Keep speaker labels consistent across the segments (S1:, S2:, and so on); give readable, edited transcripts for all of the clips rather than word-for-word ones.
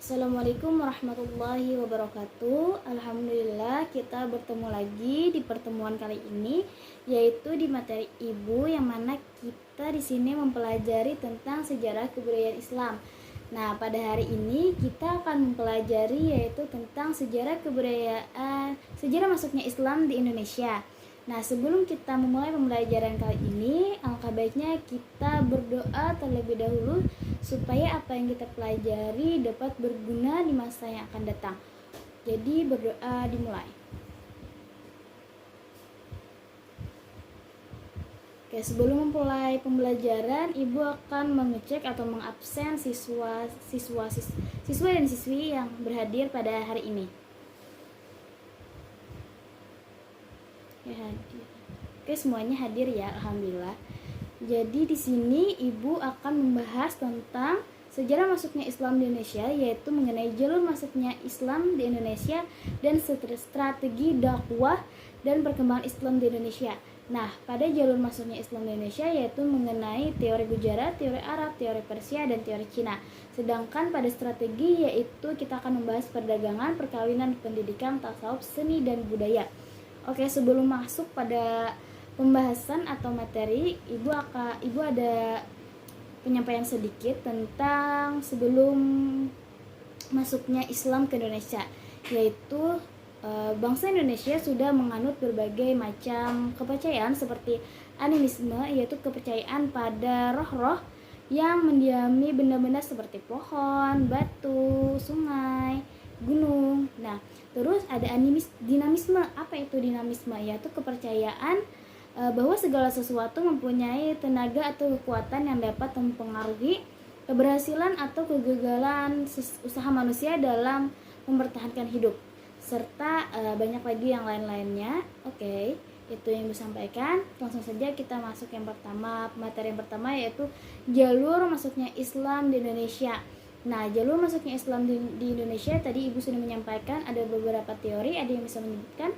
S1: Assalamualaikum warahmatullahi wabarakatuh. Alhamdulillah kita bertemu lagi di pertemuan kali ini, yaitu di materi Ibu, yang mana kita di sini mempelajari tentang sejarah kebudayaan Islam. Nah, pada hari ini kita akan mempelajari yaitu tentang sejarah masuknya Islam di Indonesia. Nah, sebelum kita memulai pembelajaran kali ini, alangkah baiknya kita berdoa terlebih dahulu supaya apa yang kita pelajari dapat berguna di masa yang akan datang. Jadi berdoa dimulai. Oke, sebelum memulai pembelajaran, Ibu akan mengecek atau mengabsen siswa dan siswi yang berhadir pada hari ini. Hadir. Oke, semuanya hadir ya, alhamdulillah. Jadi di sini Ibu akan membahas tentang sejarah masuknya Islam di Indonesia, yaitu mengenai jalur masuknya Islam di Indonesia dan strategi dakwah dan perkembangan Islam di Indonesia. Nah, pada jalur masuknya Islam di Indonesia yaitu mengenai teori Gujarat, teori Arab, teori Persia, dan teori Cina. Sedangkan pada strategi yaitu kita akan membahas perdagangan, perkawinan, pendidikan, tasawuf, seni, dan budaya. Oke, sebelum masuk pada pembahasan atau materi, Ibu ada penyampaian sedikit tentang sebelum masuknya Islam ke Indonesia, yaitu bangsa Indonesia sudah menganut berbagai macam kepercayaan seperti animisme, yaitu kepercayaan pada roh-roh yang mendiami benda-benda seperti pohon, batu, sungai, gunung. Nah, terus ada dinamisme. Apa itu dinamisme? Yaitu kepercayaan bahwa segala sesuatu mempunyai tenaga atau kekuatan yang dapat mempengaruhi keberhasilan atau kegagalan usaha manusia dalam mempertahankan hidup, serta banyak lagi yang lain-lainnya. Oke, itu yang disampaikan. Langsung saja kita masuk yang pertama, materi yang pertama, yaitu jalur masuknya Islam di Indonesia. Nah, jalur masuknya Islam di Indonesia tadi Ibu sudah menyampaikan ada beberapa teori. Ada yang bisa menyebutkan?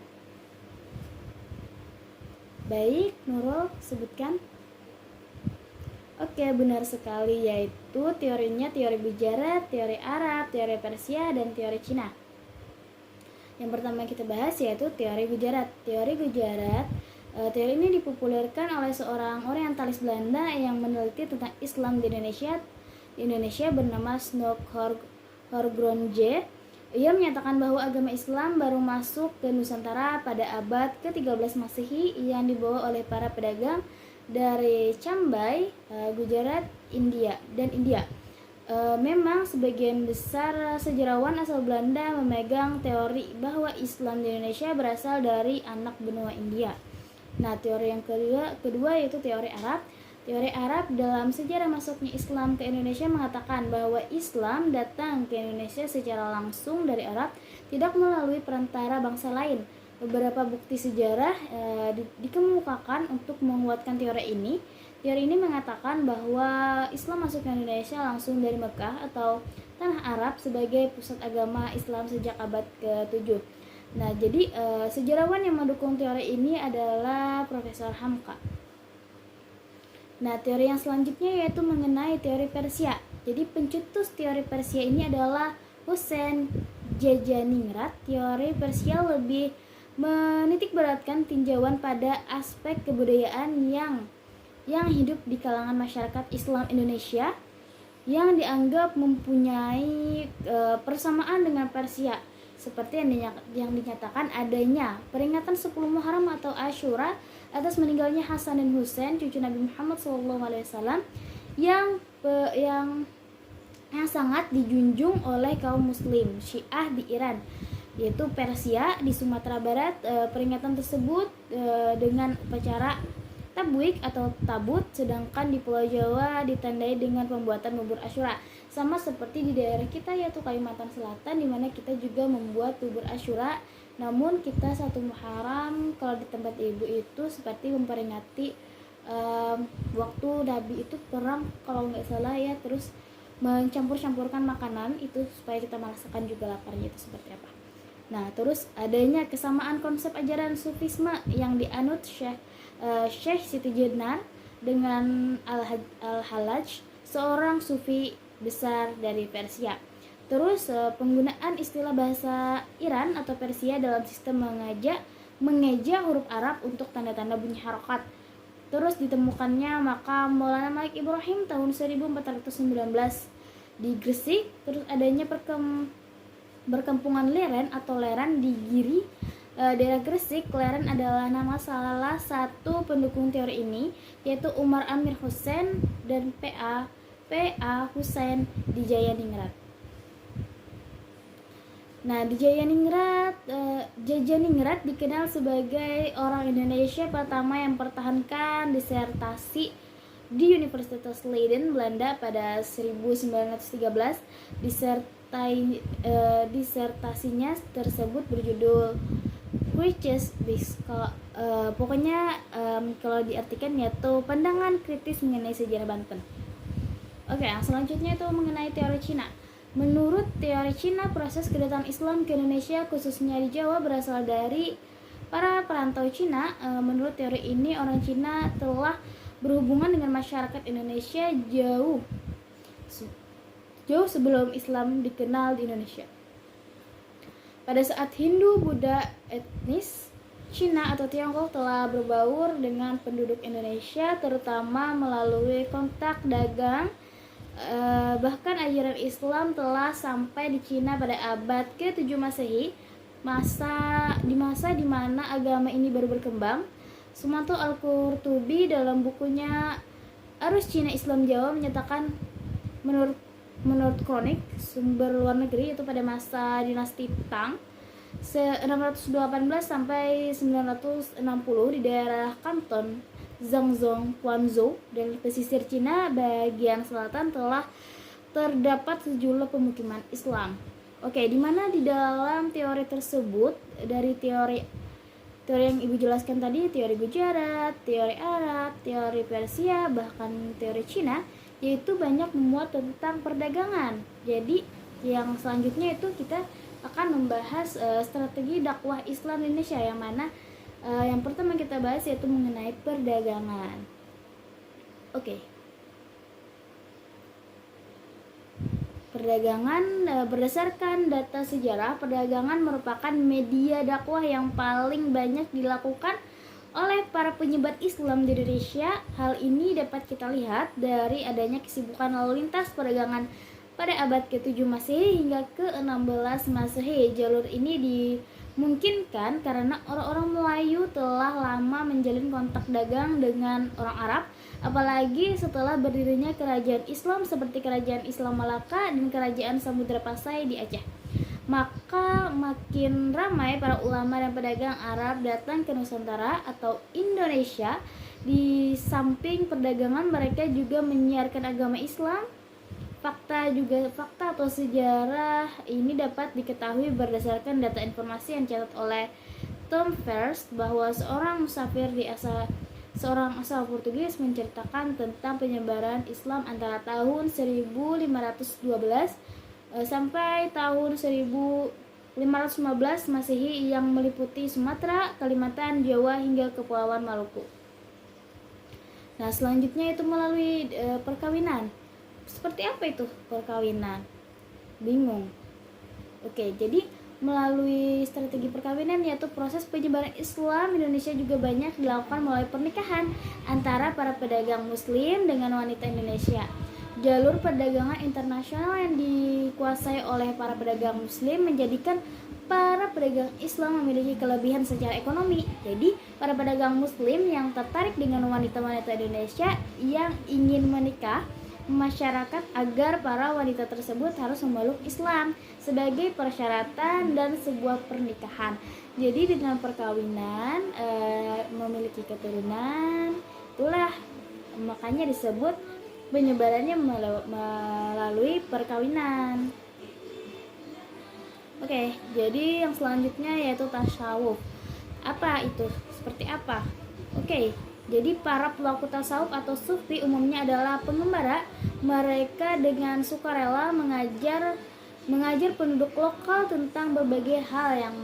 S1: Baik, Nurul, sebutkan. Oke, benar sekali, yaitu teorinya teori Gujarat, teori Arab, teori Persia, dan teori Cina. Yang pertama kita bahas yaitu teori Gujarat. Teori Gujarat, teori ini dipopulerkan oleh seorang orientalis Belanda yang meneliti tentang Islam di Indonesia bernama Snoek Horgrondje. Ia menyatakan bahwa agama Islam baru masuk ke Nusantara pada abad ke-13 Masehi yang dibawa oleh para pedagang dari Cambai, Gujarat, India. Memang sebagian besar sejarawan asal Belanda memegang teori bahwa Islam di Indonesia berasal dari anak benua India. Nah, teori yang kedua yaitu teori Arab. Teori Arab dalam sejarah masuknya Islam ke Indonesia mengatakan bahwa Islam datang ke Indonesia secara langsung dari Arab, tidak melalui perantara bangsa lain. Beberapa bukti sejarah dikemukakan untuk menguatkan teori ini. Teori ini mengatakan bahwa Islam masuk ke Indonesia langsung dari Mekah atau tanah Arab sebagai pusat agama Islam sejak abad ke-7. Nah, jadi sejarawan yang mendukung teori ini adalah Profesor Hamka. Nah, teori yang selanjutnya yaitu mengenai teori Persia. Jadi pencetus teori Persia ini adalah Husain Jajaningrat. Teori Persia lebih menitikberatkan tinjauan pada aspek kebudayaan yang hidup di kalangan masyarakat Islam Indonesia yang dianggap mempunyai persamaan dengan Persia, seperti yang dinyatakan adanya peringatan 10 Muharram atau Asyura atas meninggalnya Hasan dan Husain, cucu Nabi Muhammad SAW, yang sangat dijunjung oleh kaum muslim Syiah di Iran, yaitu Persia di Sumatera Barat. Peringatan tersebut dengan upacara tabwik atau tabut, sedangkan di Pulau Jawa ditandai dengan pembuatan bubur Asyura. Sama seperti di daerah kita yaitu Kalimantan Selatan, di mana kita juga membuat bubur Asyura. Namun kita 1 Muharram kalau di tempat Ibu itu seperti memperingati waktu Nabi itu perang kalau nggak salah ya, terus mencampur-campurkan makanan itu supaya kita merasakan juga laparnya itu seperti apa. Nah, terus adanya kesamaan konsep ajaran Sufisme yang dianut Syekh Siti Jenar dengan Al-Hallaj, seorang sufi besar dari Persia. Terus penggunaan istilah bahasa Iran atau Persia dalam sistem mengeja huruf Arab untuk tanda-tanda bunyi harokat. Terus ditemukannya makam Maulana Malik Ibrahim tahun 1419 di Gresik. Terus adanya berkempungan Leren atau Leran di Giri, daerah Gresik. Leren adalah nama salah satu pendukung teori ini, yaitu Umar Amir Hussein dan P.A. Hussein di Jayaningrat. Nah, di Jayaningrat dikenal sebagai orang Indonesia pertama yang mempertahankan disertasi di Universitas Leiden, Belanda pada 1913. Disertasinya tersebut berjudul Kritische kalau diartikan yaitu pandangan kritis mengenai sejarah Banten. Oke, yang selanjutnya itu mengenai teori Cina. Menurut teori Cina, proses kedatangan Islam ke Indonesia khususnya di Jawa berasal dari para perantau Cina. Menurut teori ini, orang Cina telah berhubungan dengan masyarakat Indonesia jauh sebelum Islam dikenal di Indonesia. Pada saat Hindu, Buddha, etnis Cina atau Tiongkok telah berbaur dengan penduduk Indonesia, terutama melalui kontak dagang. Bahkan ajaran Islam telah sampai di Cina pada abad ke-7 Masehi, masa di mana agama ini baru berkembang. Sumanto Al-Qurtubi dalam bukunya Arus Cina Islam Jawa menyatakan menurut kronik sumber luar negeri itu pada masa dinasti Tang 618 sampai 960 di daerah Kanton Zhangzhou, Guangzhou dan pesisir Cina bagian selatan telah terdapat sejumlah pemukiman Islam. Oke, di mana di dalam teori tersebut dari teori yang Ibu jelaskan tadi, teori Gujarat, teori Arab, teori Persia, bahkan teori Cina, yaitu banyak memuat tentang perdagangan. Jadi yang selanjutnya itu kita akan membahas strategi dakwah Islam Indonesia, yang mana yang pertama kita bahas yaitu mengenai perdagangan. Oke. Perdagangan, berdasarkan data sejarah, perdagangan merupakan media dakwah yang paling banyak dilakukan oleh para penyebar Islam di Indonesia. Hal ini dapat kita lihat dari adanya kesibukan lalu lintas perdagangan pada abad ke-7 Masehi hingga ke-16 Masehi. Jalur ini dimungkinkan karena orang-orang Melayu telah lama menjalin kontak dagang dengan orang Arab, apalagi setelah berdirinya kerajaan Islam seperti Kerajaan Islam Malaka dan Kerajaan Samudra Pasai di Aceh. Maka makin ramai para ulama dan pedagang Arab datang ke Nusantara atau Indonesia. Di samping perdagangan, mereka juga menyiarkan agama Islam. Fakta atau sejarah ini dapat diketahui berdasarkan data informasi yang dicatat oleh Tom First bahwa seorang asal Portugis menceritakan tentang penyebaran Islam antara tahun 1512 sampai tahun 1515 Masehi yang meliputi Sumatera, Kalimantan, Jawa hingga Kepulauan Maluku. Nah, selanjutnya itu melalui perkawinan. Seperti apa itu perkawinan? Bingung. Oke, jadi melalui strategi perkawinan yaitu proses penyebaran Islam Indonesia juga banyak dilakukan melalui pernikahan antara para pedagang muslim dengan wanita Indonesia. Jalur perdagangan internasional yang dikuasai oleh para pedagang muslim menjadikan para pedagang Islam memiliki kelebihan secara ekonomi. Jadi, para pedagang muslim yang tertarik dengan wanita-wanita Indonesia yang ingin menikah masyarakat agar para wanita tersebut harus memeluk Islam sebagai persyaratan dan sebuah pernikahan. Jadi dengan perkawinan memiliki keturunan, itulah makanya disebut penyebarannya melalui perkawinan. Oke, jadi yang selanjutnya yaitu tasawuf. Apa itu? Seperti apa? Oke, jadi para pelaku tasawuf atau sufi umumnya adalah pengembara. Mereka dengan sukarela mengajar penduduk lokal tentang berbagai hal yang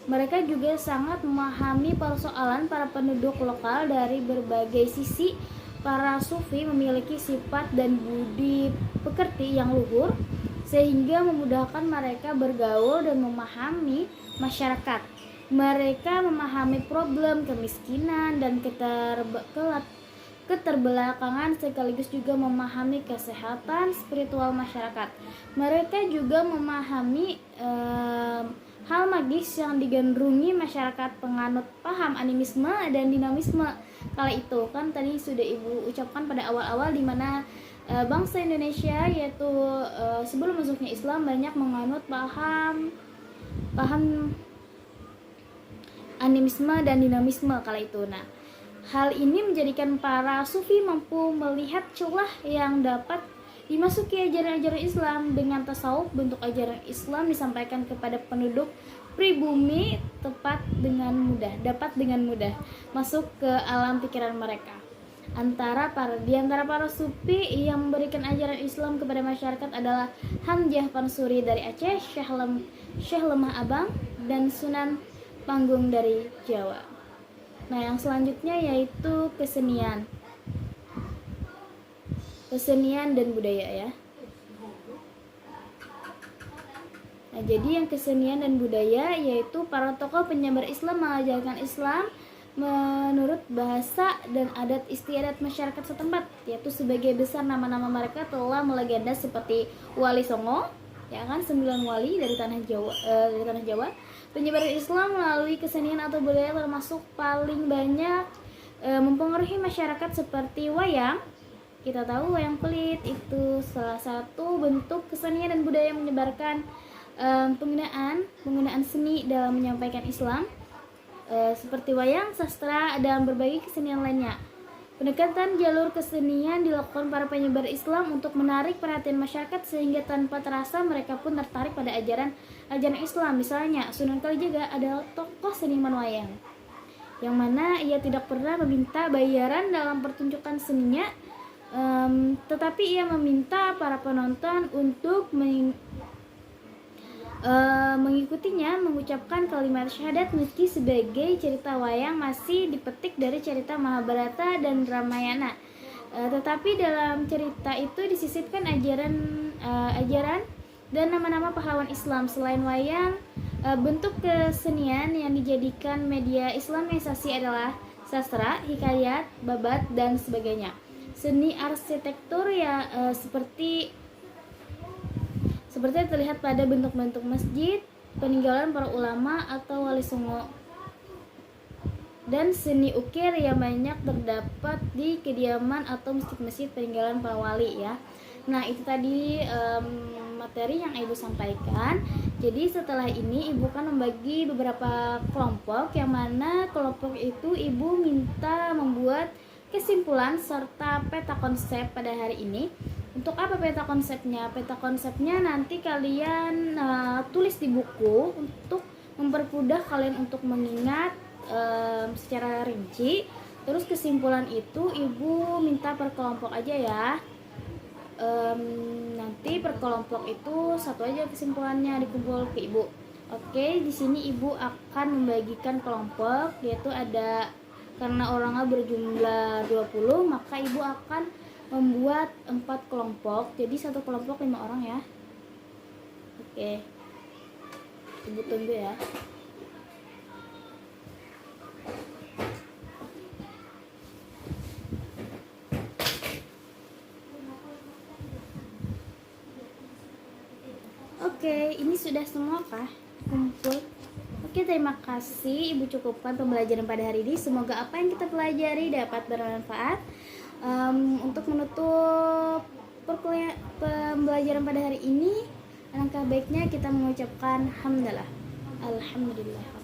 S1: mereka juga sangat memahami persoalan para penduduk lokal dari berbagai sisi. Para sufi memiliki sifat dan budi pekerti yang luhur sehingga memudahkan mereka bergaul dan memahami masyarakat. Mereka memahami problem kemiskinan dan keterbelakangan, sekaligus juga memahami kesehatan spiritual masyarakat. Mereka juga memahami hal magis yang digandrungi masyarakat penganut paham animisme dan dinamisme. Kala itu kan tadi sudah Ibu ucapkan pada awal-awal, di mana bangsa Indonesia yaitu sebelum masuknya Islam banyak menganut paham animisme dan dinamisme kala itu. Nah, hal ini menjadikan para sufi mampu melihat celah yang dapat dimasuki ajaran-ajaran Islam. Dengan tasawuf, bentuk ajaran Islam disampaikan kepada penduduk pribumi dapat dengan mudah masuk ke alam pikiran mereka. Di antara para sufi yang memberikan ajaran Islam kepada masyarakat adalah Hamzah Pansuri dari Aceh, Syekh Lemah Abang, dan Sunan Panggung dari Jawa. Nah, yang selanjutnya yaitu kesenian dan budaya ya. Nah, jadi yang kesenian dan budaya yaitu para tokoh penyebar Islam mengajarkan Islam menurut bahasa dan adat istiadat masyarakat setempat, yaitu sebagai besar nama-nama mereka telah melegenda seperti Wali Songo, ya kan, 9 wali dari tanah Jawa. Penyebaran Islam melalui kesenian atau budaya termasuk paling banyak mempengaruhi masyarakat seperti wayang. Kita tahu wayang kulit itu salah satu bentuk kesenian dan budaya yang menyebarkan penggunaan seni dalam menyampaikan Islam, seperti wayang, sastra, dan berbagai kesenian lainnya. Pendekatan jalur kesenian dilakukan para penyebar Islam untuk menarik perhatian masyarakat sehingga tanpa terasa mereka pun tertarik pada ajaran Islam. Misalnya, Sunan Kalijaga adalah tokoh seniman wayang, yang mana ia tidak pernah meminta bayaran dalam pertunjukan seninya, tetapi ia meminta para penonton untuk mengikutinya mengucapkan kalimat syahadat, meski sebagai cerita wayang masih dipetik dari cerita Mahabharata dan Ramayana. Tetapi dalam cerita itu disisipkan ajaran dan nama-nama pahlawan Islam. Selain wayang, bentuk kesenian yang dijadikan media Islamisasi adalah sastra, hikayat, babat, dan sebagainya. Seni arsitektur ya seperti terlihat pada bentuk-bentuk masjid, peninggalan para ulama atau wali songo, dan seni ukir yang banyak terdapat di kediaman atau masjid-masjid peninggalan para wali ya. Nah, itu tadi materi yang Ibu sampaikan. Jadi setelah ini Ibu kan membagi beberapa kelompok, yang mana kelompok itu Ibu minta membuat kesimpulan serta peta konsep pada hari ini. Untuk apa peta konsepnya? Peta konsepnya nanti kalian tulis di buku untuk mempermudah kalian untuk mengingat secara rinci. Terus kesimpulan itu Ibu minta per kelompok aja ya. Nanti per kelompok itu satu aja kesimpulannya dikumpul ke Ibu. Oke, di sini Ibu akan membagikan kelompok, yaitu ada, karena orangnya berjumlah 20, maka Ibu akan membuat 4 kelompok, jadi satu kelompok 5 orang ya. Oke, Ibu tunggu ya. Oke, ini sudah semua kah? Kumpul. Oke, terima kasih Ibu, cukupkan pembelajaran pada hari ini. Semoga apa yang kita pelajari dapat bermanfaat. Untuk menutup pembelajaran pada hari ini, alangkah baiknya kita mengucapkan hamdalah, alhamdulillah.